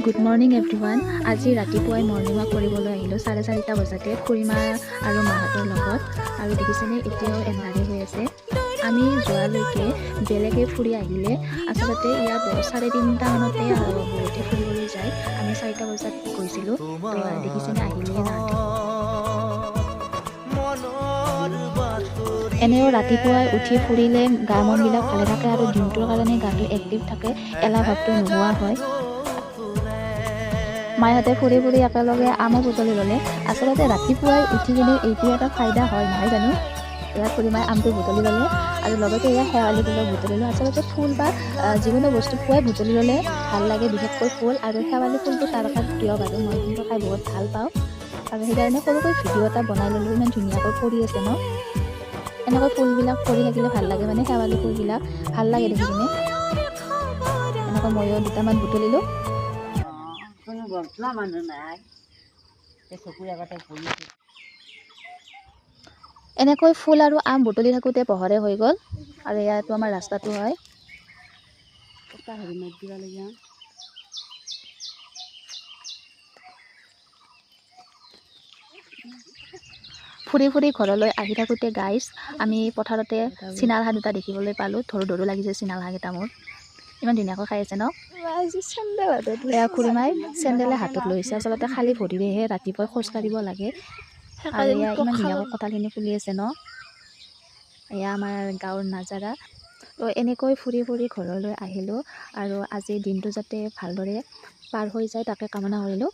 Good morning everyone. আজি ৰাতিপুৱাই morning walk কৰিবলৈ আহিলোঁ 4:30 বজাতে খুৰীমা আৰু মাহঁতৰ লগত। আৰু দেখিছেনে এতিয়াও এন্ধাৰে হৈ আছে। আমি যোৱালৈকে বেলেগে ফুৰি আহিলে আচলতে ইয়াত 3:30 মানতে বহুতে ফুৰিবলৈ যায়। আমি 4টা বজাত গৈছিলোঁ। তো দেখিছেনে আহিলে না। এনেও ৰাতিপুৱাই উঠি ফুৰিলে গা মনবিলাক ভালে থাকে আৰু দিনটোৰ কাৰণে গাটো এক্টিভ থাকে, এলাহ ভাৱটো নোহোৱা হয়। মাহঁতে ফুৰি ফুৰি একেলগে আমো বুটলি ল'লে। আচলতে ৰাতিপুৱাই উঠি কিনে এইটো এটা ফাইদা হয় নহয় জানো। এয়া খুৰীমাই আমটো বুটলি ল'লে আৰু লগতে এয়া শেৱালি ফুলো বুটলি ল'লে। আচলতে ফুল বা যিকোনো বস্তু পুৱাই বুটলি ল'লে ভাল লাগে, বিশেষকৈ ফুল আৰু শেৱালি ফুলটো তাৰ কাৰণে প্ৰিয় বাৰু। মই কিন্তু খাই বহুত ভাল পাওঁ আৰু সেইকাৰণে সৰুকৈ ভিডিঅ' এটা বনাই ল'লোঁ। ইমান ধুনীয়াকৈ ফুৰি আছে ন। এনেকৈ ফুলবিলাক ফুৰি থাকিলে ভাল লাগে, মানে শেৱালি ফুলবিলাক ভাল লাগে দেখি কিনে। এনেকৈ ময়ো দুটামান বুটলিলোঁ। এনেকৈ ফুল আৰু আম বুটলি থাকোঁতে পোহৰে হৈ গ'ল। আৰু ইয়াতো আমাৰ ৰাস্তাটো হয়। ফুৰি ফুৰি ঘৰলৈ আহি থাকোঁতে গাইজ আমি পথাৰতে চিনাল হাঁহ দুটা দেখিবলৈ পালোঁ। ধৰো ধৰো লাগিছে চিনাল হাঁহকেইটা মোৰ। ইমান ধুনীয়াকৈ খাই আছে ন। এয়া খুৰীমাই চেণ্ডেলে হাতত লৈছে। আচলতে খালী ভৰিৰেহে ৰাতিপুৱাই খোজ কাঢ়িব লাগে। আৰু এয়া ইমান ধুনীয়াকৈ কঁঠালখিনি ফুলি আছে ন। এয়া আমাৰ গাঁৱৰ নাজাৰা। তো এনেকৈ ফুৰি ফুৰি ঘৰলৈ আহিলোঁ আৰু আজিৰ দিনটো যাতে ভালদৰে পাৰ হৈ যায় তাকে কামনা কৰিলোঁ।